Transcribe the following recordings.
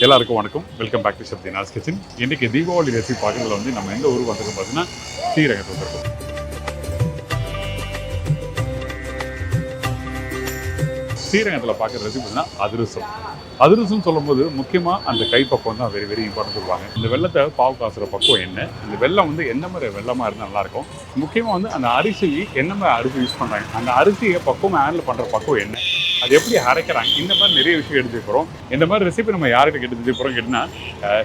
எல்லாருக்கும் வணக்கம். Welcome back to chef Deena's kitchen. இன்றைக்கி தீபாவளி ரெசிபி பார்க்கறதுல வந்து நம்ம எந்த ஊருக்கு வந்திருக்கோம் பார்த்தீங்கன்னா ஸ்ரீரங்கத்தில் வந்திருக்கோம். ஸ்ரீரங்கத்தில் பார்க்குற ரெசிபினா அதிரசம். அதிரசம் சொல்லும்போது முக்கியமாக அந்த கைப்பக்குவம் தான் வெரி இம்பார்ட்டன்ட் சொல்லுவாங்க. இந்த வெள்ளத்தை பாவு காசுற பக்குவம் என்ன, இந்த வெள்ளம் வந்து என்ன மாதிரி வெள்ளமாக இருந்தால் நல்லாயிருக்கும், முக்கியமாக வந்து அந்த அரிசி என்ன மாதிரி அரிசி யூஸ் பண்ணுறாங்க, அந்த அரிசியை பக்குவம் ஹேண்டில் பண்ணுற பக்குவம் என்ன, அது எப்படி அரைக்கிறாங்க, இந்த மாதிரி நிறைய விஷயம் எடுத்து போகிறோம். இந்த மாதிரி ரெசிபி நம்ம யார்கிட்ட எடுத்துட்டு போகிறோம் கேட்டிங்கன்னா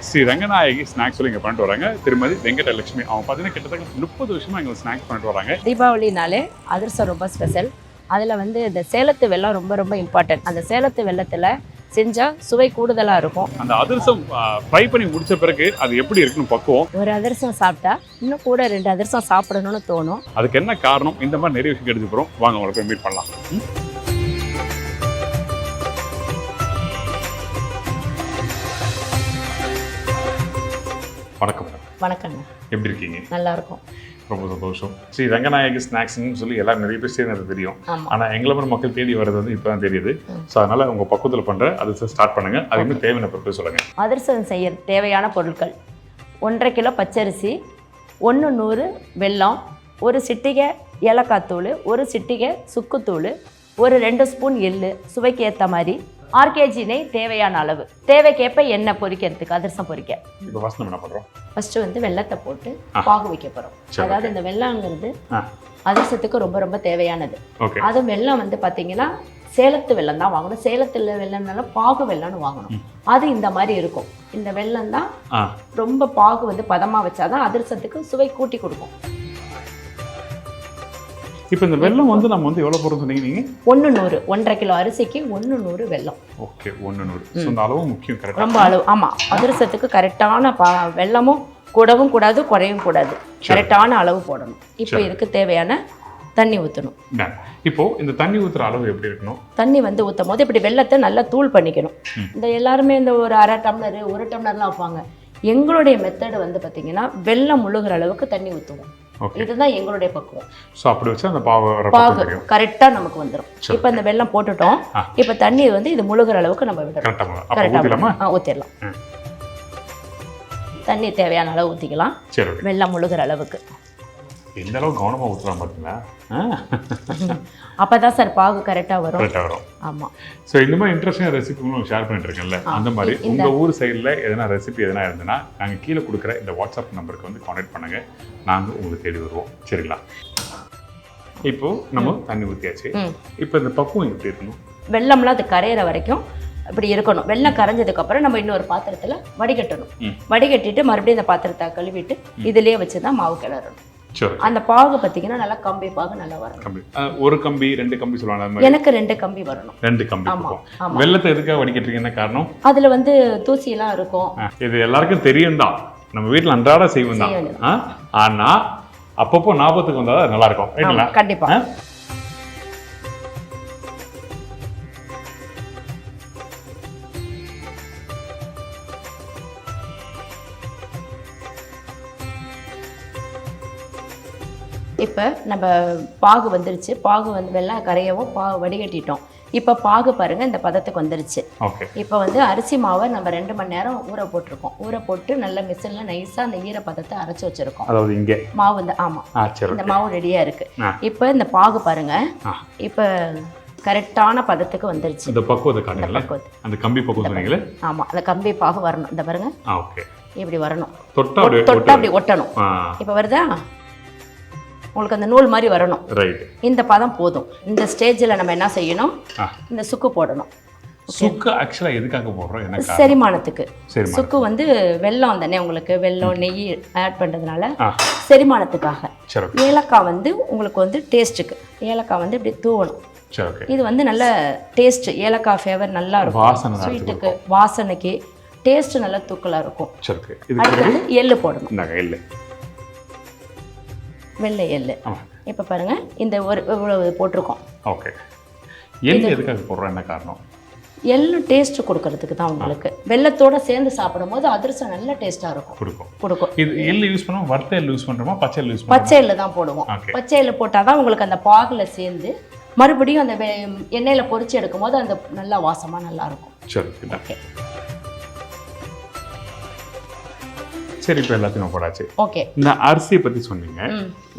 ஸ்ரீ ரங்கநாயகி ஸ்நாக்ஸ் சொல்லி இங்கே பண்ணிட்டு வராங்க. திருமதி வெங்கடலட்சுமி. அவங்க பார்த்தீங்கன்னா கிட்டத்தட்ட 30 வருஷமாக எங்களுக்கு ஸ்நாக்ஸ் பண்ணிட்டு வராங்க. தீபாவளினாலே அதிரசம் ரொம்ப ஸ்பெஷல். அதில் வந்து இந்த சேலத்து வெல்லம் ரொம்ப இம்பார்ட்டன்ட். அந்த சேலத்து வெல்லத்தில் செஞ்சால் சுவை கூடுதலாக இருக்கும். அந்த அதிரசம் ஃப்ரை பண்ணி முடிச்ச பிறகு அது எப்படி இருக்குன்னு பக்குவம். ஒரு அதிரசம் சாப்பிட்டா இன்னும் கூட 2 அதிரசம் சாப்பிடணும்னு தோணும். அதுக்கு என்ன காரணம், இந்த மாதிரி நிறைய விஷயம் எடுத்து போகிறோம். வாங்க உங்களை போய் மீட் பண்ணலாம். வணக்கம். வணக்கங்க. எப்படி இருக்கீங்க? நல்லா இருக்கும். ரொம்ப சந்தோஷம். ஸ்ரீ ரங்கநாயகி ஸ்நாக்ஸ்ன்னு சொல்லி எல்லாரும் நிறைய பேர் சேர்ந்து தெரியும். ஆனால் எங்களை மாதிரி மக்கள் தேடி வர்றது வந்து இப்போ தான் தெரியுது. ஸோ அதனால் உங்கள் பக்கத்தில் பண்ணுற அது ஸ்டார்ட் பண்ணுங்கள். அதுக்கு தேவையான பொருட்கள் சொல்லுங்கள். அதிரசம் செய்ய தேவையான பொருட்கள்: 1.5 கிலோ பச்சரிசி, 100 வெல்லம், 1 சிட்டிகை ஏலக்காய் தூள், 1 சிட்டிகை சுக்குத்தூள், 2 ஸ்பூன் எள்ளு, சுவைக்கு ஏற்ற மாதிரி, 6 kg நெய் தேவையான அளவு, தேவைக்கேற்ப எண்ணெய் பொரிக்கிறதுக்கு அதிரசம் பொரிக்க. இப்போ ஃபர்ஸ்ட் நம்ம என்ன பண்ணுறோம்? ஃபர்ஸ்ட் வந்து வெல்லத்தை போட்டு பாகு வைக்க போகிறோம். அதாவது இந்த வெல்லங்கிறது அதிரசத்துக்கு ரொம்ப தேவையானது. அது வெல்லம் வந்து பார்த்தீங்கன்னா சேலத்து வெல்லம் தான் வாங்கணும். சேலத்தில் வெல்லம்னால பாகு வெல்லம்னு வாங்கணும். அது இந்த மாதிரி இருக்கும். இந்த வெல்லம் தான் ரொம்ப பாகு வந்து பதமாக வச்சாதான் அதிரசத்துக்கு சுவை கூட்டி கொடுக்கும். இப்போ இந்த வெல்லம் வந்து நம்ம வந்து எவ்வளோ போகிறோம் சொன்னீங்க நீங்கள்? 100, 1.5 கிலோ அரிசிக்கு 100 வெல்லம். ஓகே, 100. ஸோ இந்த அளவு முக்கியம். கரெக்டாக ரொம்ப அளவு. ஆமாம், அதிரசத்துக்கு கரெக்டான வெல்லமும் கூடவும் கூடாது, குறையும் கூடாது. கரெக்டான அளவு போடணும். இப்போ இதுக்கு தேவையான தண்ணி ஊற்றணும். இப்போ இந்த தண்ணி ஊற்றுற அளவு எப்படி இருக்கணும்? தண்ணி வந்து ஊற்றும் போது இப்படி வெல்லத்தை நல்லா தூள் பண்ணிக்கணும். இந்த எல்லாருமே இந்த ஒரு 1/2 டம்ளர் 1 டம்ளர்லாம் வைப்பாங்க. எங்களுடைய மெத்தடு வந்து பார்த்தீங்கன்னா வெல்லம் முழுகிற அளவுக்கு தண்ணி ஊற்றுவோம். இதுதான் எங்களுடைய பக்குவம். ஸோ அப்படி வச்சு அந்த பாகு கரெக்டாக நமக்கு வந்துடும். இப்போ இந்த வெல்லம் போட்டுட்டோம். இப்போ தண்ணி வந்து இது முழுகிற அளவுக்கு நம்ம விடணும். கரெக்டாக ஊற்றிடலாம். தண்ணி தேவையான அளவு ஊற்றிக்கலாம். வெல்லம் முழுகிற அளவுக்கு. எந்த அளவு கவனமாக ஊற்றலாம் பார்த்தீங்களா? அப்போ தான் சார் பாகு கரெக்டாக வரும். ஆமாம். ஸோ இந்த மாதிரி இன்ட்ரெஸ்டிங்காக ரெசிபிங்களும் ஷேர் பண்ணிட்டு இருக்கேன்ல, அந்த மாதிரி உங்கள் ஊர் சைடில் எதனா ரெசிபி எதனா இருந்ததுன்னா நாங்கள் கீழே கொடுக்குற இந்த வாட்ஸ்அப் நம்பருக்கு வந்து கான்டாக்ட் பண்ணுங்கள். நாங்கள் உங்களுக்கு தேடி வருவோம். சரிங்களா? இப்போது நம்ம தண்ணி ஊற்றியாச்சு. இப்போ இந்த பக்குவம் எப்படி இருக்கணும்? வெல்லம்லாம் அது கரையிற வரைக்கும் இப்படி இருக்கணும். வெல்லம் கரைஞ்சதுக்கப்புறம் நம்ம இன்னொரு பாத்திரத்தில் வடிகட்டணும். வடிகட்டிட்டு மறுபடியும் இந்த பாத்திரத்தை கழுவிட்டு இதுலேயே வச்சு தான் மாவு கிளறணும். அந்த பாகு பார்த்தீங்கன்னா நல்லா கம்பி பாகு நல்லா வரணும். 1 கம்பி 2 கம்பி சொல்லுவாங்க. எனக்கு 2 கம்பி வரணும். 2 கம்பி. ஆமாம். வெல்லத்தை எதுக்காக வடிகட்டுறீங்க? என்ன காரணம்? அதுல வந்து தூசியெல்லாம் இருக்கும். இது எல்லாருக்கும் தெரியும் தான், நம்ம வீட்டில் அன்றாட செய்வோம் தான். ஆனா அப்பப்போ ஞாபகத்துக்கு வந்தால் நல்லா இருக்கும். கண்டிப்பா. இப்போ நம்ம பாகு வந்துருச்சு. பாகு வந்து வெல்லம் கரையவும் பாகு வடிகட்டிட்டோம். இப்போ பாகு பாருங்கள் இந்த பதத்துக்கு வந்துருச்சு. இப்போ வந்து அரிசி மாவை நம்ம 2 மணி நேரம் ஊற போட்டிருக்கோம். ஊற போட்டு நல்ல மிஷினில் நைஸாக அந்த ஈரப்பதத்தை அரைச்சி வச்சுருக்கோம். அதாவது இங்கே மாவு வந்து ஆமாம், இந்த மாவு ரெடியாக இருக்குது. இப்போ இந்த பாகு பாருங்கள், இப்போ கரெக்டான பதத்துக்கு வந்துருச்சு. இந்த பக்குவத்தை அந்த கம்பி பக்குவம் சொன்னீங்களே. ஆமாம், அந்த கம்பி பாகு வரணும். இந்த பாருங்க, இப்படி வரணும். தொட்டா அப்படி ஒட்டணும். இப்போ வருதா? உங்களுக்கு அந்த நூல் மாதிரி வரணும். இந்த பதம் போதும். இந்த ஸ்டேஜில் நம்ம என்ன செய்யணும்? இந்த சுக்கு போடணும். சுக்கு ஆக்சுவலாக எதுக்காக போடுறோம்? செரிமானத்துக்கு. சுக்கு வந்து வெல்லம் தானே, உங்களுக்கு வெல்லம் நெய் ஆட் பண்ணுறதுனால செரிமானத்துக்காக. ஏலக்காய் வந்து உங்களுக்கு வந்து டேஸ்ட்டுக்கு. ஏலக்காய் வந்து இப்படி தூவணும். இது வந்து நல்ல டேஸ்ட். ஏலக்காய் ஃப்ளேவர் நல்லா இருக்கும். ஸ்வீட்டுக்கு, வாசனைக்கு, டேஸ்ட் நல்லா தூக்கலாக இருக்கும். அடுத்து எள்ளு போடணும். வெள்ளை எள்ளு. இப்போ பாருங்க, இந்த இவ்வளவு போட்டிருக்கோம். எள்ளு எதுக்காக போடுறோம்? என்ன காரணம்? எள்ளு டேஸ்ட் கொடுக்கறதுக்கு தான். உங்களுக்கு வெல்லத்தோட சேர்ந்து சாப்பிடும்போது அதிரசம் நல்ல டேஸ்ட்டாக இருக்கும். கொடுக்கும். இது எள்ளு யூஸ் பண்ணுவோம். வறுத்த எள்ளு யூஸ் பண்ணுறோமா? பச்சை எள்ளு யூஸ் பச்சை எள்ளு தான் போடுவோம். பச்சை எள்ளு போட்டால் தான் உங்களுக்கு அந்த பாகுல சேர்ந்து மறுபடியும் அந்த எண்ணெயில் பொரிச்சு எடுக்கும் போது அந்த நல்லா வாசமாக நல்லா இருக்கும். சரி. சரி, இப்போ எல்லாத்தையும் போடாச்சு. ஓகே. இந்த அரிசியை பற்றி சொன்னீங்க.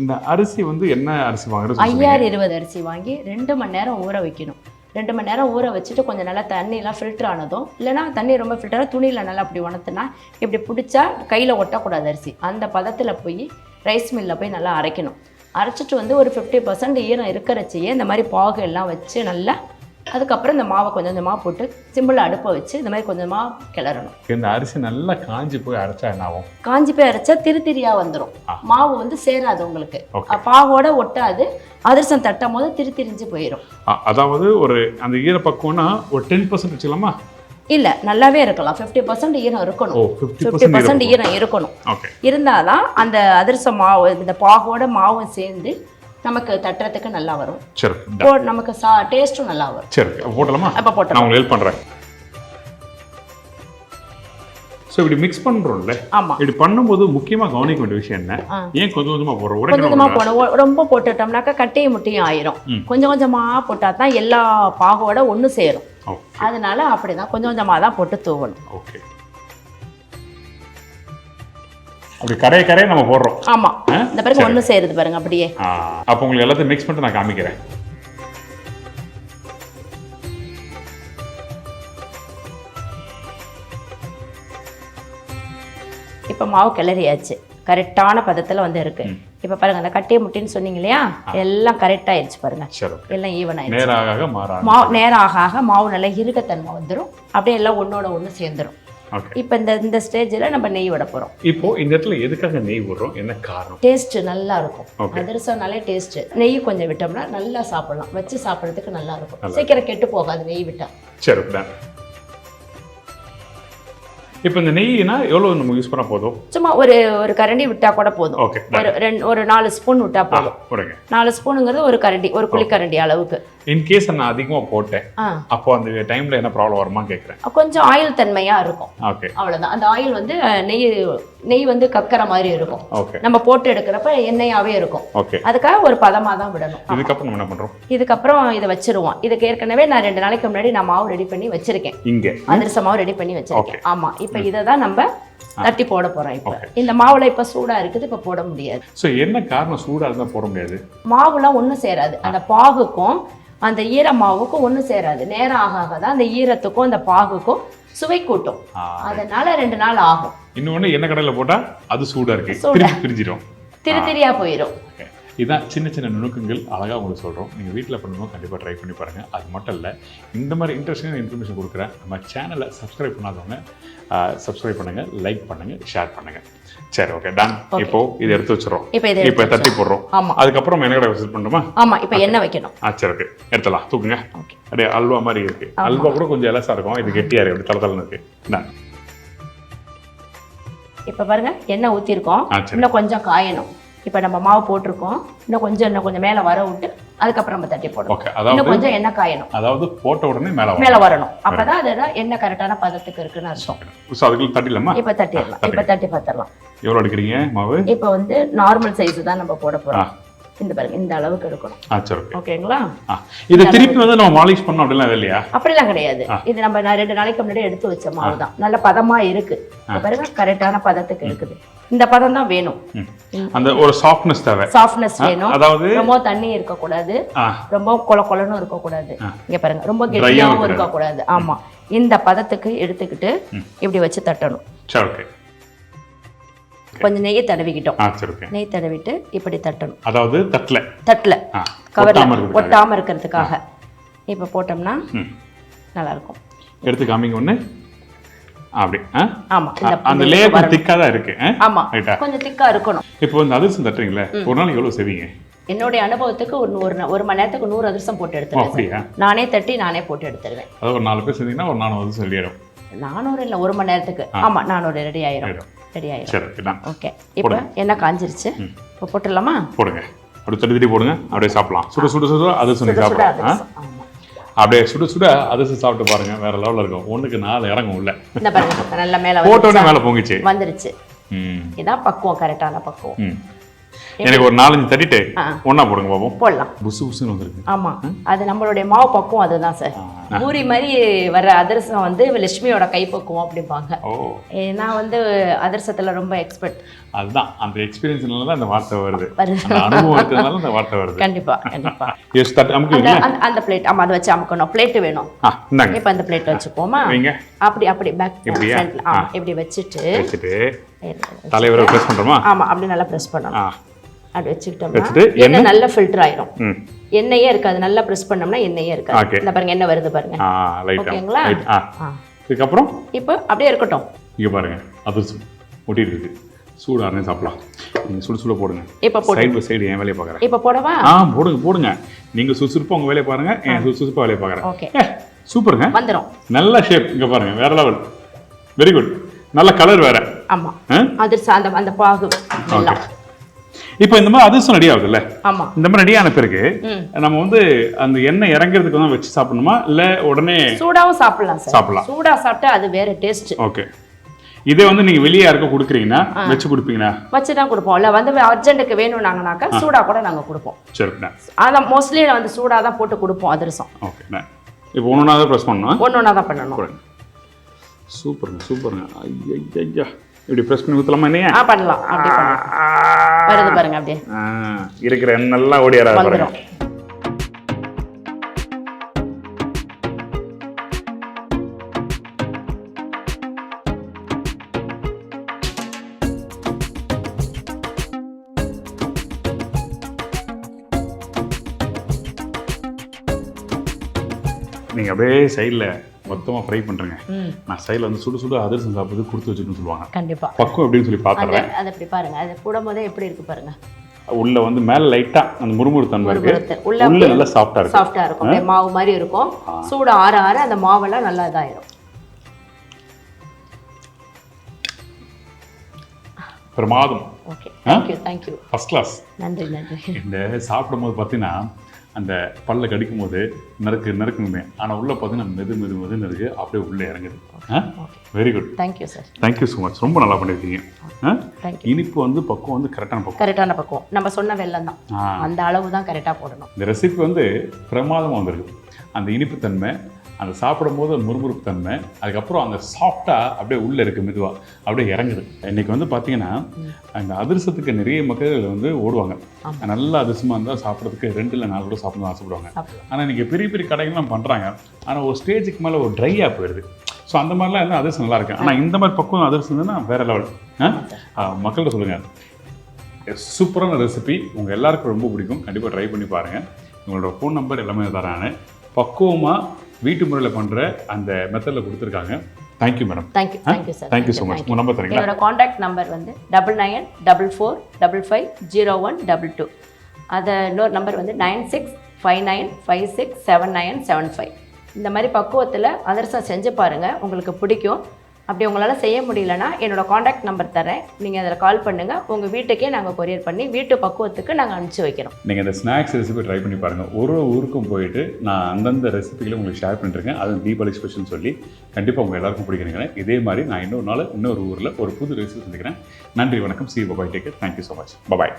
இந்த அரிசி வந்து என்ன அரிசி வாங்குறது? 5020 அரிசி வாங்கி 2 மணி நேரம் ஊற வைக்கணும். 2 மணி நேரம் ஊற வச்சுட்டு கொஞ்சம் நல்லா தண்ணியெலாம் ஃபில்டர் ஆனதும், இல்லைனா தண்ணி ரொம்ப ஃபில்டராக துணியில் நல்லா அப்படி உணர்த்துனா இப்படி பிடிச்சா கையில் ஒட்டக்கூடாது அரிசி. அந்த பதத்தில் போய் ரைஸ் மில்லில் போய் நல்லா அரைக்கணும். அரைச்சிட்டு வந்து ஒரு 50% ஈரம் இருக்கிறச்சியே இந்த மாதிரி பாகு எல்லாம் வச்சு நல்லா, அதுக்கப்புறம் இந்த மாவை கொஞ்சம் கொஞ்சமாக போட்டு சிம்பிள் அடுப்பை வச்சு இந்த மாதிரி கொஞ்சமாக கிளறணும். இந்த அரிசி நல்லா காஞ்சி போய் அரைச்சா என்ன ஆகும்? காஞ்சி போய் அரைச்சா திரித்திரியாக வந்துடும். மாவு வந்து சேராது உங்களுக்கு, பாகோட ஒட்டாது. அதிரசம் தட்டும் போது திரிஞ்சு போயிடும். அதாவது ஒரு அந்த ஈரப்பக்குவம்னா ஒரு 10% வச்சுக்கலாமா? இல்லை, நல்லாவே இருக்கலாம். 50% ஈரம் இருக்கணும். 50% ஈரம் இருக்கணும். இருந்தால் அந்த அதிரசம் மாவு இந்த பாகோட மாவும் சேர்ந்து நமக்கு தட்டுறதுக்கு நல்லா வரும். சரி, நமக்கு டேஸ்ட்டும் நல்லா வரும். சரி, போடலாமா? அப்போ போட்டலாம். நான் உங்களுக்கு ஹெல்ப் பண்ணுறேன். ஸோ இப்படி மிக்ஸ் பண்ணுறோம்ல, ஆமாம், இப்படி பண்ணும்போது முக்கியமாக கவனிக்க வேண்டிய விஷயம் என்ன? ஏன் கொஞ்சம் கொஞ்சமாக போடுறோம்? கொஞ்சம் கொஞ்சமாக போடணும். ரொம்ப போட்டுட்டோம்னாக்கா கட்டையும் முட்டையும் ஆயிரும். கொஞ்சம் கொஞ்சமாக போட்டால் தான் எல்லா பாகோட ஒன்று சேரும். அதனால அப்படிதான் கொஞ்சம் கொஞ்சமாக தான் போட்டு தூவணும். ஓகே. அப்படி கரையை நம்ம போடுறோம். ஆமா, இந்த பிறகு ஒன்று சேருது பாருங்க அப்படியே. அப்போ உங்களுக்கு எல்லாத்தையும் மிக்ஸ் பண்ணிட்டு நான் காமிக்கிறேன். இப்போ மாவு கிளறியாச்சு, கரெக்டான பதத்தில் வந்து இருக்கு. இப்போ பாருங்க, அந்த கட்டிய முட்டின்னு சொன்னீங்க இல்லையா, எல்லாம் கரெக்டாக ஆயிடுச்சு பாருங்க. எல்லாம் ஈவன் ஆயிடுச்சு. நேரம் ஆக மாவு நல்லா இறுக்கத்தன்மை வந்துடும். அப்படியே எல்லாம் ஒன்னோட ஒன்று சேர்ந்துடும். இப்போ இந்த ஸ்டேஜில் நம்ம நெய் விட போகிறோம். இப்போ இந்த இடத்துல எதுக்காக நெய் விடுறோம்? என்ன காரணம்? டேஸ்ட் நல்லா இருக்கும். அதிரசம்னாலே டேஸ்ட். நெய் கொஞ்சம் விட்டோம்னா நல்லா சாப்பிடலாம், வச்சு சாப்பிட்றதுக்கு நல்லா இருக்கும். சீக்கிரம் கெட்டு போகாது நெய் விட்டா. சரி. இப்போ இந்த நெய்னா எவ்வளோ நம்ம யூஸ் பண்ண போதும்? சும்மா ஒரு கரண்டி விட்டா கூட போதும். ஒரு 4 ஸ்பூன் விட்டா போதும். 4 ஸ்பூனுங்கிறது ஒரு கரண்டி, ஒரு குழிக்கரண்டி அளவுக்கு. இன்கேஸ் நான் அதிகமாக போட்டேன், அப்போ அந்த டைம்ல என்ன ப்ராப்ளம் வருமா கேட்குறேன். கொஞ்சம் ஆயில் தன்மையா இருக்கும். ஓகே, அவ்வளோதான். அந்த ஆயில் வந்து நெய் வந்து கக்கற மாதிரி இருக்கும். நம்ம போட்டு எடுக்கிறப்ப எண்ணெயாவே இருக்கும். அதுக்காக ஒரு பதமாக தான் விடணும். இதுக்கப்புறம் நம்ம என்ன பண்றோம்? இதுக்கப்புறம் இதை வச்சிருவோம். இதுக்கு ஏற்கனவே நான் 2 நாளைக்கு முன்னாடி நான் மாவு ரெடி பண்ணி வச்சிருக்கேன். இங்கே அதிரச மாவு ரெடி பண்ணி வச்சிருக்கேன். ஆமா, இப்போ இதை தான் நம்ம தட்டி போட போறோம். இப்போ இந்த மாவுல இப்ப சூடா இருக்குது, இப்ப போட முடியாது. சோ என்ன காரணம் சூடா இருந்தா போட முடியாது? மாவுலாம் ஒண்ணு சேராது. அந்த பாகுக்கும் அந்த ஈர மாவுக்கும் ஒண்ணு சேராது. நேரம் ஆக தான் அந்த ஈரத்துக்கும் அந்த பாகுக்கும் சுவை கூட்டும். அதனால 2 நாள் ஆகும். இன்னொன்னு என்ன கடையில போட்டா அது சூடா இருக்கு, பிரிஞ்சிடும், திரியா போயிடும். இதுதான் சின்ன சின்ன நுணுக்கங்கள் அழகாக உங்களுக்கு சொல்கிறோம். நீங்கள் வீட்டில் பண்ணும்போது கண்டிப்பாக ட்ரை பண்ணி பாருங்கள். அது மட்டும் இல்லை, இந்த மாதிரி இன்ட்ரெஸ்டிங்கான இன்ஃபர்மேஷன் கொடுக்குறேன். நம்ம சேனலை சப்ஸ்கிரைப் பண்ணாதவங்க சப்ஸ்கிரைப் பண்ணுங்கள், லைக் பண்ணுங்கள், ஷேர் பண்ணுங்கள். சரி, ஓகே, டன். இப்போ இதை எடுத்து வச்சிடறோம். இப்போ தட்டி போடுறோம். ஆமாம், அதுக்கப்புறம் என்ன கடை விசிட் பண்ணுமா? ஆமாம், இப்போ என்ன வைக்கணும்? சரி, ஓகே, எடுத்துலாம். தூக்குங்க. அப்படியே அல்வா மாதிரி இருக்கு. அல்வா கூட கொஞ்சம் எலசா இருக்கும், இது கெட்டியாக இருக்கு, அப்படி தளத்தலன்னு இருக்கு. டன். இப்போ பாருங்க, எண்ணெய் ஊற்றிருக்கோம். இன்னும் கொஞ்சம் காயணும். இப்போ நம்ம மாவு போட்டிருக்கோம், இன்னும் கொஞ்சம் மேலே வர விட்டு அதுக்கப்புறம் நம்ம தட்டி போடணும். இன்னும் கொஞ்சம் எண்ணெய் காயணும். அதாவது போட்ட உடனே மேலே வரணும். அப்பதான் அது எண்ணெய் கரெக்டான பதத்துக்கு இருக்குன்னு அர்த்தம். அதுக்குள்ள தட்டிடலாமா? இப்போ தட்டிடலாம். இப்போ தட்டி பார்த்துடலாம். எவ்வளோ எடுக்கிறீங்க மாவு? இப்போ வந்து நார்மல் சைஸ் தான் நம்ம போட போறோம். இந்த பாருங்க, இந்த அளவுக்கு எடுக்கணும். ஓகேங்களா? இதை திருப்பி வந்து நம்ம மாலிஷ் பண்ணோம் அப்படிலாம் இல்லையா? அப்படிலாம் கிடையாது. இது நம்ம 2 நாளைக்கு முன்னாடி எடுத்து வச்ச மாவு தான். நல்ல பதமா இருக்கு பாருங்க, கரெக்டான பதத்துக்கு இருக்குது. இந்த பதம் தான் வேணும். அந்த ஒரு சாஃப்ட்னஸ் தேவை. சாஃப்ட்னஸ் வேணும். அதாவது ரொம்ப தண்ணி இருக்க கூடாது, ரொம்ப கொலன்னு இருக்க கூடாது. இங்க பாருங்க, ரொம்ப கெட்டியாவும் இருக்க கூடாது. ஆமா, இந்த பதத்துக்கு எடுத்துக்கிட்டு இப்படி வச்சு தட்டணும். சரி, ஓகே. கொஞ்சம் நெய்யை தடவிக்கிட்டோம். நெய் தடவிட்டு இப்படி தட்டணும். அதாவது தட்டல கவர்ல ஒட்டாம இருக்கிறதுக்காக. இப்ப போட்டோம்னா நல்லா இருக்கும். எடுத்து காமிங்க ஒண்ணு. அப்படி. ஆமா, அந்த லேயர் திக்கா தான் இருக்கு. ஆமா, கொஞ்சம் திக்கா இருக்கணும். இப்போ இந்த அதிரசம் தட்டுறீங்களே, ஒரு நாளைக்கு எவ்வளவு செய்வீங்க? என்னுடைய அனுபவத்துக்கு ஒரு மணி நேரத்துக்கு 100 அதிரசம் போட்டு எடுத்துருவேன். நானே தட்டி நானே போட்டு எடுத்துருவேன். அதாவது ஒரு 4 பேர் செஞ்சீங்கன்னா ஒரு 400 அதிரசம் ரெடி ஆயிடும். 400 இல்ல, 1 மணி நேரத்துக்கு. ஆமா, 400 ரெடி ஆயிடும். ரெடி ஆயிடும். ஓகே, இப்போ எண்ணெய் காஞ்சிருச்சு. இப்போ போட்டுடலாமா? போடுங்க. அப்படி தட்டி போடுங்க. அப்படியே சாப்பிடலாம். சுட சுட சுட அதிரசம் சாப்பிடலாம். அப்படியே சுட சுட அதிரசம் சாப்பிட்டு பாருங்க, வேற லெவலில் இருக்கும். 1க்கு 4 இறங்கும் உள்ள. இந்த பாருங்க, நல்ல மேல போட்டோனே மேல பொங்கிச்சு வந்துருச்சு. இதான் பக்குவம், கரெக்டான பக்குவம். எனக்கு ஒரு 4-5 தட்டிட்டு ஒண்ணா போடுங்க பாப்போம். போடலாம். புசு புசுன்னு வந்துருக்கு. ஆமா, அது நம்மளுடைய மாவு பக்குவம் அதுதான் சார். பூரி மாதிரி வர அதிரசம் வந்து லட்சுமியோட கைப்பக்குவம் அப்படிம்பாங்க. நான் வந்து அதிரசத்தில் ரொம்ப எக்ஸ்பர்ட். அதுதான் அந்த எக்ஸ்பீரியன்ஸ்னால தான் அந்த வார்த்தை வருது, அந்த அனுபவம் இருக்கிறதுனால அந்த வார்த்தை வருது. கண்டிப்பா கண்டிப்பா. எஸ் தட் அமுக்குவீங்க. அந்த பிளேட் ஆமா அதை வச்சு அமுக்கணும். பிளேட் வேணும். இப்போ அந்த பிளேட் வச்சுப்போமா, அப்படி அப்படி பேக் ஃப்ரண்ட்ல இப்படி வச்சுட்டு தலைவரை பிரஸ் பண்றோமா? ஆமா அப்படி நல்லா பிரஸ் பண்ணணும். அப்படி வச்சுக்கிட்டோம்னா எண்ணெய் நல்லா ஃபில்டர் ஆயிரும். எண்ணெயே இருக்காது, நல்லா பிரஸ் பண்ணோம்னா எண்ணெயே இருக்காது. இந்த பாருங்க எண்ணெய் வருது பாருங்க. ஓகேங்களா? இதுக்கப்புறம் இப்போ அப்படியே இருக்கட்டும். இங்க பாருங்க அதிரசம் ஒட்டிட்டு இருக்கு. சூடானே சாப்பிடலாம். நீங்க சுடு போடுங்க. இப்போ சைடு பை சைடு என் வேலையை பார்க்குறேன். இப்போ போடவா? போடுங்க. நீங்க சுறுசுறுப்பா உங்க வேலையை பாருங்க, என் சுறுசுறுப்பா வேலையை பார்க்குறேன். ஓகே சூப்பருங்க. வந்துரும். நல்ல ஷேப். இங்க பாருங்க வேற லெவல். Very good. நல்ல கலர் வேற. ஆமா அதிரசம் அந்த பாகு நல்லா. இப்போ இந்த மாதிரி அதிரசம் ரெடி ஆகுதுல்ல? ஆமா. இந்த மாதிரி ரெடி ஆன பிறகு நம்ம வந்து அந்த எண்ணெய் இறங்குறதுக்கு தான் வச்சு சாப்பிடணுமா இல்ல உடனே சூடாவும் சாப்பிடலாம் சார்? சாப்பிடலாம். சூடா சாப்பிட்டா அது வேற டேஸ்ட். ஓகே. இதே வந்து நீங்க வெளியே யாருக்கும் கொடுக்குறீங்கன்னா வச்சு கொடுப்பீங்களா? வச்சு தான் கொடுப்போம். இல்லை வந்து அர்ஜென்ட்டுக்கு வேணும்னாங்கனாக்கா சூடா கூட நாங்கள் கொடுப்போம். சரிண்ணா. அதான் மோஸ்ட்லி வந்து சூடாக தான் போட்டு கொடுப்போம் அதிரசம். ஓகேண்ணா. இப்போ ஒன்றா தான் ப்ரெஸ் பண்ணணும். ஒன்றா தான் பண்ணணும். சூப்பருங்க. ஐயா இப்படி ப்ரெஸ் பண்ணி ஊற்றலாமா என்னையா? பண்ணலாம். அப்படி வருது பாருங்க. அப்படியே இருக்கிற எண்ணெய் நல்லா ஓடியாரா பாருங்க. நீங்கள் அப்படியே சைடில் மொத்தமாக ஃப்ரை பண்ணுறேங்க. நான் சைடில் வந்து சுடு அதிரசம் சாப்பிட்டு கொடுத்து வச்சுக்கணும்னு சொல்லுவாங்க. கண்டிப்பாக பக்கம் எப்படின்னு சொல்லி பார்த்துறேன். அது அப்படி பாருங்க. அது போடும் போதே எப்படி இருக்கு பாருங்க. உள்ள வந்து மேலே லைட்டாக அந்த முறுமுறு தன்மை இருக்கு, உள்ள நல்லா சாஃப்டாக இருக்கும். மாவு மாதிரி இருக்கும். சூடு ஆற அந்த மாவெல்லாம் நல்லா இதாயிரும். பிரமாதம். Okay thank you. First class. நன்றி. இந்த சாப்பிடும்போது பார்த்தீங்கன்னா அந்த பல்ல கடிக்கும் போது நறுக்குமே, ஆனால் உள்ளே பார்த்தீங்கன்னா மெதுன்னு இருக்கு, அப்படியே உள்ளே இறங்குது. Very good. Thank you sir. Thank you so much. ரொம்ப நல்லா பண்ணியிருக்கீங்க. இனிப்பு வந்து பக்குவம் வந்து கரெக்டான பக்குவம். நம்ம சொன்ன வெல்லம் தான், அந்த அளவு தான் கரெக்டாக போடணும். இந்த ரெசிபி வந்து பிரமாதமாக வந்திருக்கு. அந்த இனிப்பு தன்மை, அந்த சாப்பிடும் போது முறுமுறுப்பு தன்மை, அதுக்கப்புறம் அந்த சாஃப்டாக அப்படியே உள்ளே இருக்குது, மெதுவாக அப்படியே இறங்குது. இன்றைக்கி வந்து பார்த்தீங்கன்னா அந்த அதிரசத்துக்கு நிறைய மக்கள் வந்து ஓடுவாங்க. நல்ல அதிரசமாக இருந்தால் சாப்பிட்றதுக்கு 2 இல்லை 4 கூட சாப்பிடணும் ஆசைப்படுவாங்க. ஆனால் இன்றைக்கி பெரிய கடைகள்லாம் பண்ணுறாங்க, ஆனால் ஒரு ஸ்டேஜுக்கு மேலே ஒரு ட்ரையாக போயிடுது. ஸோ அந்த மாதிரிலாம் இருந்தால் அதிரசம் நல்லா இருக்கு. ஆனால் இந்த மாதிரி பக்குவம் அதிரசம் இருந்ததுன்னா வேறு லெவல். மக்கள்கிட்ட சொல்லுங்கள். சூப்பரான ரெசிபி, உங்கள் எல்லாருக்கும் ரொம்ப பிடிக்கும். கண்டிப்பாக ட்ரை பண்ணி பாருங்கள். உங்களோட ஃபோன் நம்பர் எல்லாமே தரானு பக்குவமாக வீட்டு முறையில் பண்ணுற அந்த மெத்தடில் கொடுத்துருக்காங்க. Thank you madam. Thank you sir. Thank you so much. உங்கள் நம்பர் தரீங்களா? என்னோட காண்டாக்ட் நம்பர் வந்து 9944550122. அதை இன்னொரு நம்பர் வந்து 9659567975. இந்த மாதிரி பக்குவத்தில் அதிரசம் செஞ்சு பாருங்கள், உங்களுக்கு பிடிக்கும். அப்படி உங்களால் செய்ய முடியலன்னா என்னோட காண்டாக்ட் நம்பர் தரேன், நீங்கள் அதில் கால் பண்ணுங்கள். உங்கள் வீட்டுக்கே நாங்கள் கொரியர் பண்ணி வீட்டு பக்குவத்துக்கு நாங்கள் அனுப்பிச்சி வைக்கிறோம். நீங்கள் இந்த ஸ்நாக்ஸ் ரெசிபி ட்ரை பண்ணி பாருங்கள். ஒரு ஊருக்கும் போயிட்டு நான் அந்தந்த ரெசிபிகளை உங்களுக்கு ஷேர் பண்ணிருக்கேன். அதுவும் தீபாவளி ஸ்பெஷல் சொல்லி கண்டிப்பாக உங்கள் எல்லாருக்கும் பிடிக்கிறீங்க. இதே மாதிரி நான் இன்னொரு நாள் இன்னொரு ஊரில் ஒரு புது ரெசிபி சந்திக்கிறேன். நன்றி, வணக்கம். See bye. Take care. Thank you so much. பாய்.